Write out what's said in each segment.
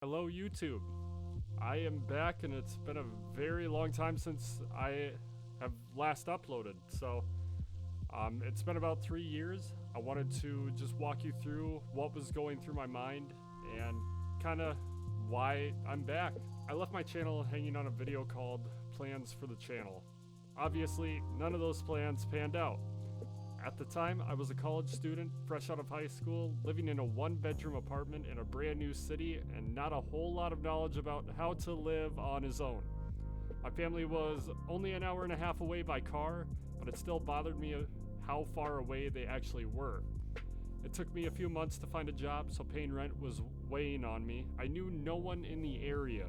Hello, YouTube. I am back, and it's been a very long time since I have last uploaded. It's been about 3 years. I wanted to just walk you through what was going through my mind and kind of why I'm back. I left my channel hanging on a video called Plans for the Channel. Obviously, none of those plans panned out. At the time, I was a college student, fresh out of high school, living in a one-bedroom apartment in a brand new city, and not a whole lot of knowledge about how to live on his own. My family was only an hour and a half away by car, but it still bothered me how far away they actually were. It took me a few months to find a job, so paying rent was weighing on me. I knew no one in the area.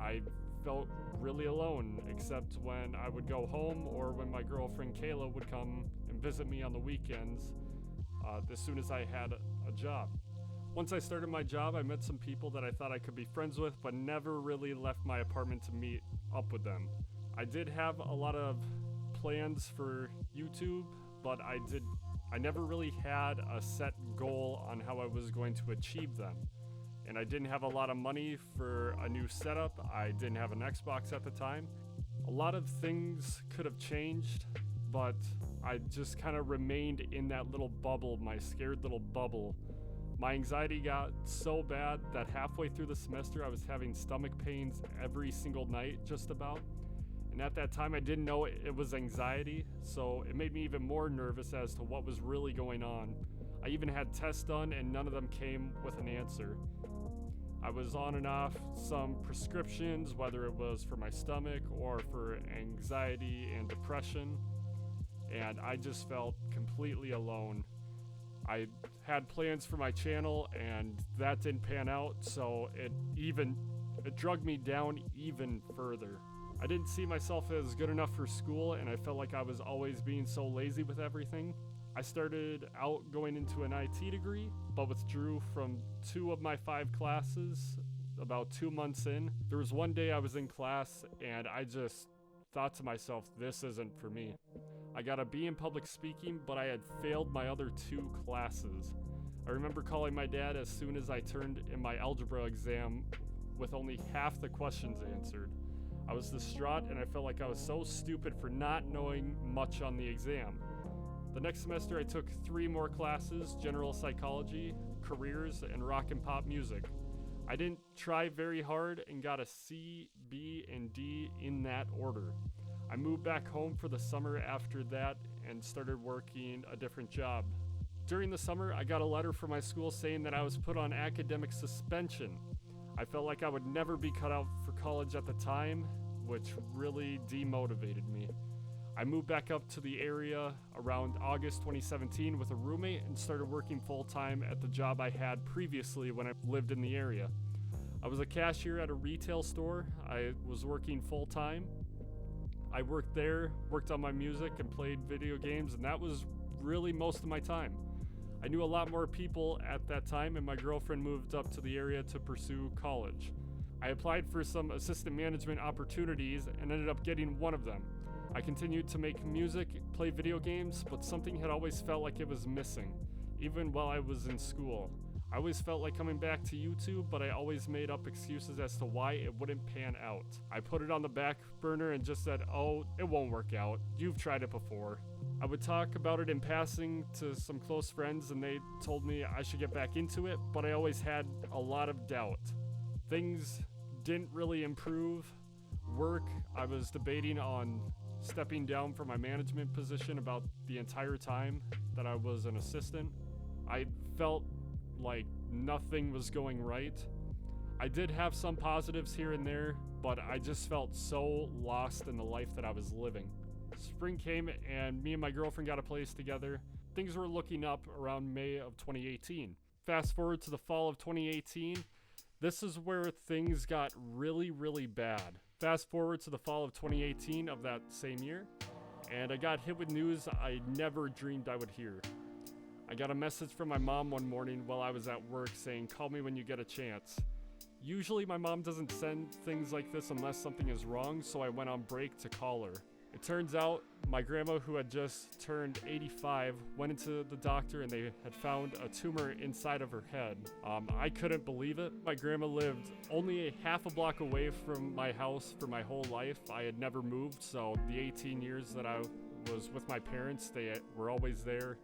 I felt really alone, except when I would go home or when my girlfriend Kayla would come and visit me on the weekends as soon as I had a job. Once I started my job, I met some people that I thought I could be friends with, but never really left my apartment to meet up with them. I did have a lot of plans for YouTube, but I never really had a set goal on how I was going to achieve them. And I didn't have a lot of money for a new setup. I didn't have an Xbox at the time. A lot of things could have changed, but I just kind of remained in that little bubble, my scared little bubble. My anxiety got so bad that halfway through the semester I was having stomach pains every single night, just about. And at that time I didn't know it was anxiety, so it made me even more nervous as to what was really going on. I even had tests done and none of them came with an answer. I was on and off some prescriptions, whether it was for my stomach or for anxiety and depression, and I just felt completely alone. I had plans for my channel and that didn't pan out, so it drug me down even further. I didn't see myself as good enough for school, and I felt like I was always being so lazy with everything. I started out going into an IT degree, but withdrew from 2 of my 5 classes about 2 months in. There was one day I was in class and I just thought to myself, this isn't for me. I got a B in public speaking, but I had failed my other 2 classes. I remember calling my dad as soon as I turned in my algebra exam with only half the questions answered. I was distraught and I felt like I was so stupid for not knowing much on the exam. The next semester I took 3 more classes: general psychology, careers, and rock and pop music. I didn't try very hard and got a C, B, and D in that order. I moved back home for the summer after that and started working a different job. During the summer, I got a letter from my school saying that I was put on academic suspension. I felt like I would never be cut out for college at the time, which really demotivated me. I moved back up to the area around August 2017 with a roommate and started working full-time at the job I had previously when I lived in the area. I was a cashier at a retail store. I was working full-time. I worked there, worked on my music, and played video games, and that was really most of my time. I knew a lot more people at that time, and my girlfriend moved up to the area to pursue college. I applied for some assistant management opportunities and ended up getting one of them. I continued to make music, play video games, but something had always felt like it was missing, even while I was in school. I always felt like coming back to YouTube, but I always made up excuses as to why it wouldn't pan out. I put it on the back burner and just said, oh, it won't work out. You've tried it before. I would talk about it in passing to some close friends and they told me I should get back into it, but I always had a lot of doubt. Things didn't really improve. Work, I was debating on stepping down from my management position about the entire time that I was an assistant. I felt like nothing was going right. I did have some positives here and there, but I just felt so lost in the life that I was living. Spring came and me and my girlfriend got a place together. Things were looking up around May of 2018. Fast forward to the fall of 2018, this is where things got really, really bad. Fast forward to the fall of 2018 of that same year, and I got hit with news I never dreamed I would hear. I got a message from my mom one morning while I was at work saying, call me when you get a chance. Usually my mom doesn't send things like this unless something is wrong, so I went on break to call her. It turns out my grandma, who had just turned 85, went into the doctor and they had found a tumor inside of her head. I couldn't believe it. My grandma lived only a half a block away from my house for my whole life. I had never moved, so the 18 years that I was with my parents, they were always there.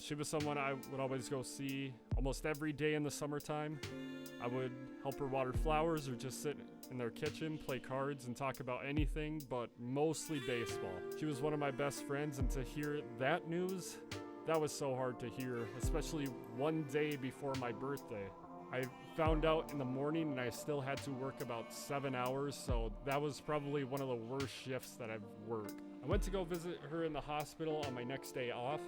She was someone I would always go see almost every day in the summertime. I would help her water flowers or just sit in their kitchen, play cards, and talk about anything, but mostly baseball. She was one of my best friends, and to hear that news, that was so hard to hear, especially one day before my birthday. I found out in the morning and I still had to work about 7 hours, so that was probably one of the worst shifts that I've worked. I went to go visit her in the hospital on my next day off,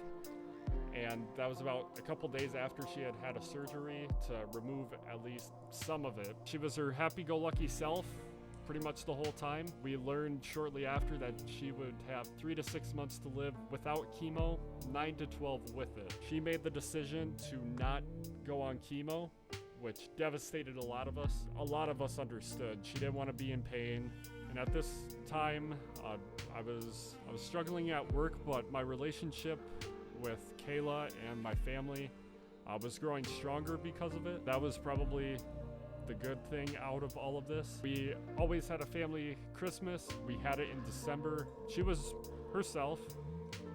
and that was about a couple days after she had had a surgery to remove at least some of it. She was her happy-go-lucky self pretty much the whole time. We learned shortly after that she would have 3 to 6 months to live without chemo, 9 to 12 with it. She made the decision to not go on chemo, which devastated a lot of us. A lot of us understood. She didn't want to be in pain. And at this time, I was struggling at work, but my relationship with Kayla and my family was growing stronger because of it. That was probably the good thing out of all of this. We always had a family Christmas. We had it in December. She was herself.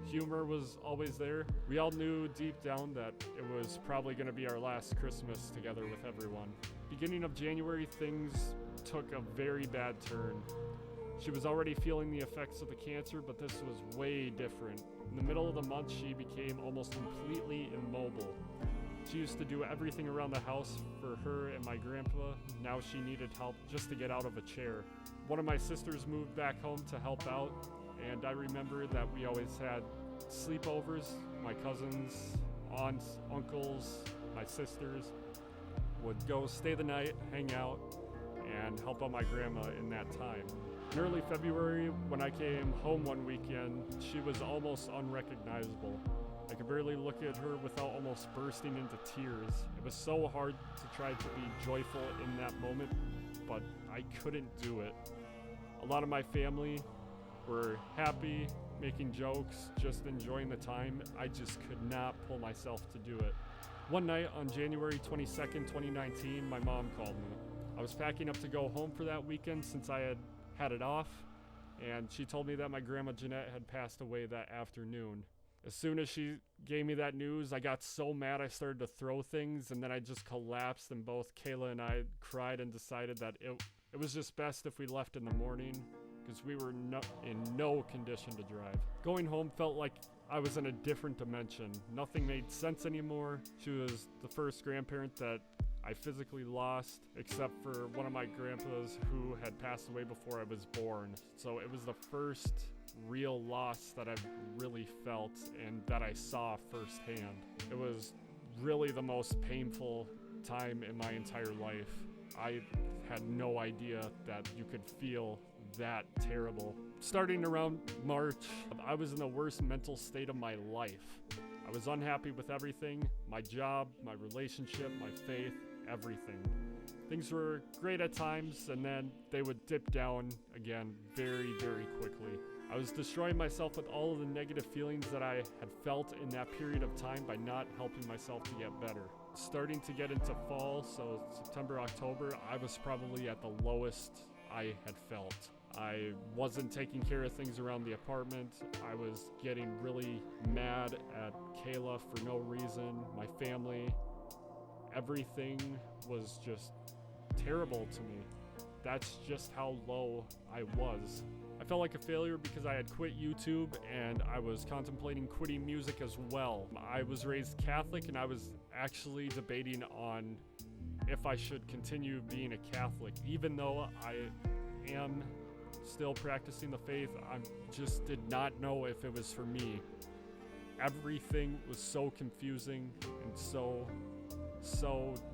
Humor was always there. We all knew deep down that it was probably going to be our last Christmas together with everyone. Beginning of January, things took a very bad turn. She was already feeling the effects of the cancer, but this was way different. In the middle of the month, she became almost completely immobile. She used to do everything around the house for her and my grandpa. Now she needed help just to get out of a chair. One of my sisters moved back home to help out, and I remember that we always had sleepovers. My cousins, aunts, uncles, my sisters would go stay the night, hang out, and help out my grandma in that time. In early February, when I came home one weekend, she was almost unrecognizable. I could barely look at her without almost bursting into tears. It was so hard to try to be joyful in that moment, but I couldn't do it. A lot of my family were happy, making jokes, just enjoying the time. I just could not pull myself to do it. One night on January 22nd, 2019, my mom called me. I was packing up to go home for that weekend since I had it off, and she told me that my grandma Jeanette had passed away that afternoon. As soon as she gave me that news, I got so mad I started to throw things, and then I just collapsed, and both Kayla and I cried and decided that it was just best if we left in the morning, because we were in no condition to drive. Going home felt like I was in a different dimension. Nothing made sense anymore. She was the first grandparent that I physically lost, except for one of my grandpas who had passed away before I was born. So it was the first real loss that I've really felt and that I saw firsthand. It was really the most painful time in my entire life. I had no idea that you could feel that terrible. Starting around March, I was in the worst mental state of my life. I was unhappy with everything, my job, my relationship, my faith, everything. Things were great at times, and then they would dip down again very, very quickly. I was destroying myself with all of the negative feelings that I had felt in that period of time by not helping myself to get better. Starting to get into fall, so September, October, I was probably at the lowest I had felt. I wasn't taking care of things around the apartment. I was getting really mad at Kayla for no reason, my family. Everything was just terrible to me. That's just how low I was. I felt like a failure because I had quit YouTube and I was contemplating quitting music as well. I was raised Catholic and I was actually debating on if I should continue being a Catholic. Even though I am still practicing the faith, I just did not know if it was for me. Everything was so confusing and so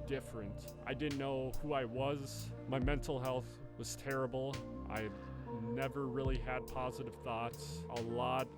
different. I didn't know who I was. My mental health was terrible. I never really had positive thoughts. A lot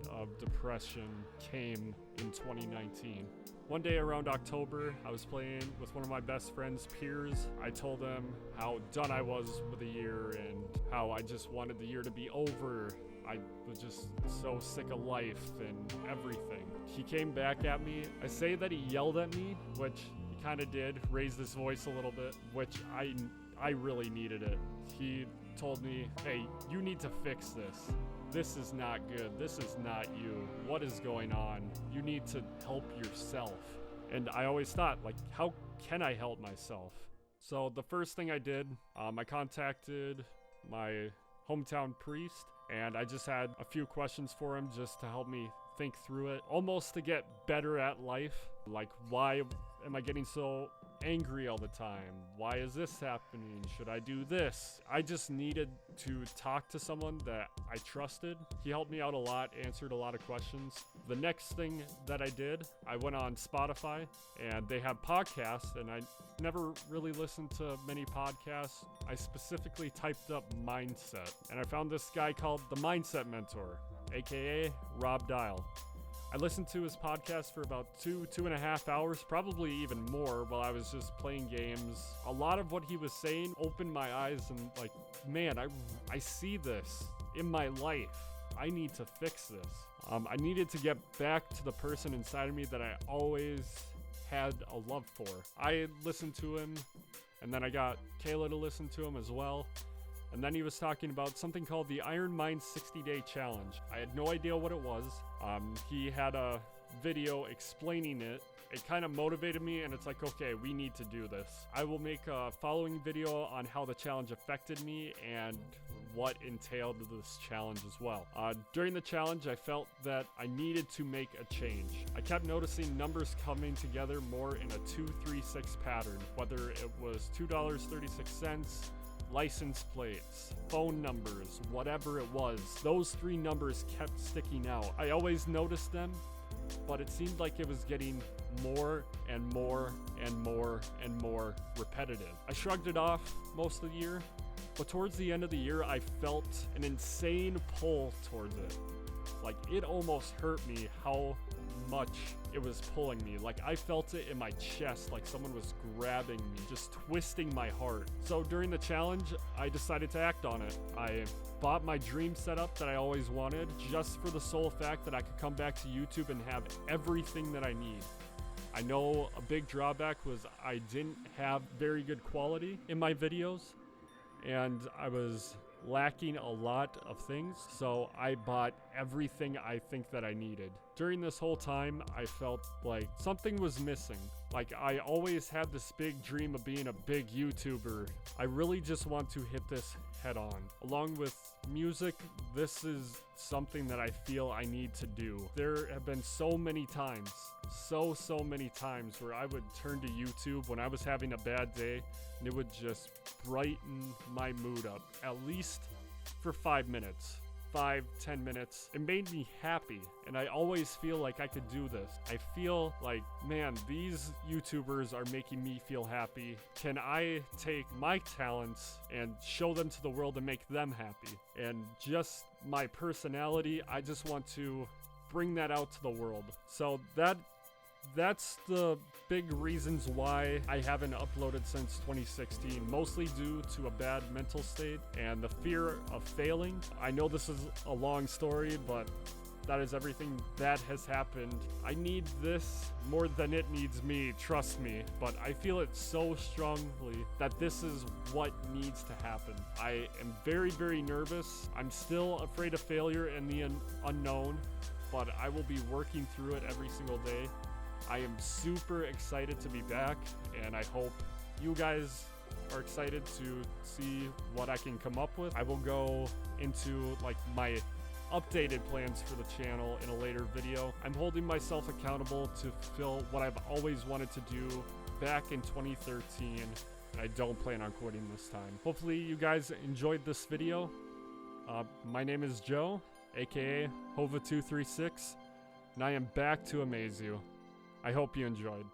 of depression came in 2019. One day around October, I was playing with one of my best friends, Piers. I told him how done I was with the year and how I just wanted the year to be over. I was just so sick of life and everything. He came back at me. I say that he yelled at me, which he kind of did, raised his voice a little bit, which I really needed it. He told me, hey, you need to fix this. This is not good. This is not you. What is going on? You need to help yourself. And I always thought, like, how can I help myself? So the first thing I did, I contacted my hometown priest, and I just had a few questions for him just to help me think through it, almost to get better at life. Like, why am I getting so angry all the time? Why is this happening? Should I do this? I just needed to talk to someone that I trusted. He helped me out a lot, answered a lot of questions. The next thing that I did, I went on Spotify, and they have podcasts, and I never really listened to many podcasts. I specifically typed up mindset, and I found this guy called The Mindset Mentor, aka Rob Dial. I listened to his podcast for about 2.5 hours, probably even more, while I was just playing games. A lot of what he was saying opened my eyes and like, man, I see this in my life. I need to fix this. I needed to get back to the person inside of me that I always had a love for. I listened to him, and then I got Kayla to listen to him as well. And then he was talking about something called the Iron Mind 60-Day Challenge. I had no idea what it was. He had a video explaining it. It kind of motivated me, and it's like, okay, we need to do this. I will make a following video on how the challenge affected me and what entailed this challenge as well. During the challenge, I felt that I needed to make a change. I kept noticing numbers coming together more in a 2-3-6 pattern, whether it was $2.36, license plates, phone numbers, whatever it was. Those three numbers kept sticking out. I always noticed them, but it seemed like it was getting more and more and more and more repetitive. I shrugged it off most of the year, but towards the end of the year, I felt an insane pull towards it. Like, it almost hurt me how much it was pulling me. Like, I felt it in my chest, like someone was grabbing me, just twisting my heart. So during the challenge, I decided to act on it. I bought my dream setup that I always wanted, just for the sole fact that I could come back to YouTube and have everything that I need. I know a big drawback was I didn't have very good quality in my videos, and I was lacking a lot of things, so I bought everything I think that I needed. During this whole time, I felt like something was missing. Like, I always had this big dream of being a big YouTuber. I really just want to hit this head on. Along with music, this is something that I feel I need to do. There have been so many times where I would turn to YouTube when I was having a bad day, and it would just brighten my mood up, at least for 5 minutes. 5-10 minutes. It made me happy, and I always feel like I could do this. I feel like, man, these YouTubers are making me feel happy. Can I take my talents and show them to the world and make them happy? And just my personality, I just want to bring that out to the world. So that's the big reasons why I haven't uploaded since 2016, mostly due to a bad mental state and the fear of failing. I know this is a long story, but that is everything that has happened. I need this more than it needs me, trust me, but I feel it so strongly that this is what needs to happen. I am very, very nervous. I'm still afraid of failure and the unknown, but I will be working through it every single day. I am super excited to be back, and I hope you guys are excited to see what I can come up with. I will go into like my updated plans for the channel in a later video. I'm holding myself accountable to fulfill what I've always wanted to do back in 2013, and I don't plan on quitting this time. Hopefully you guys enjoyed this video. My name is Joe, aka Hova236, and I am back to amaze you. I hope you enjoyed.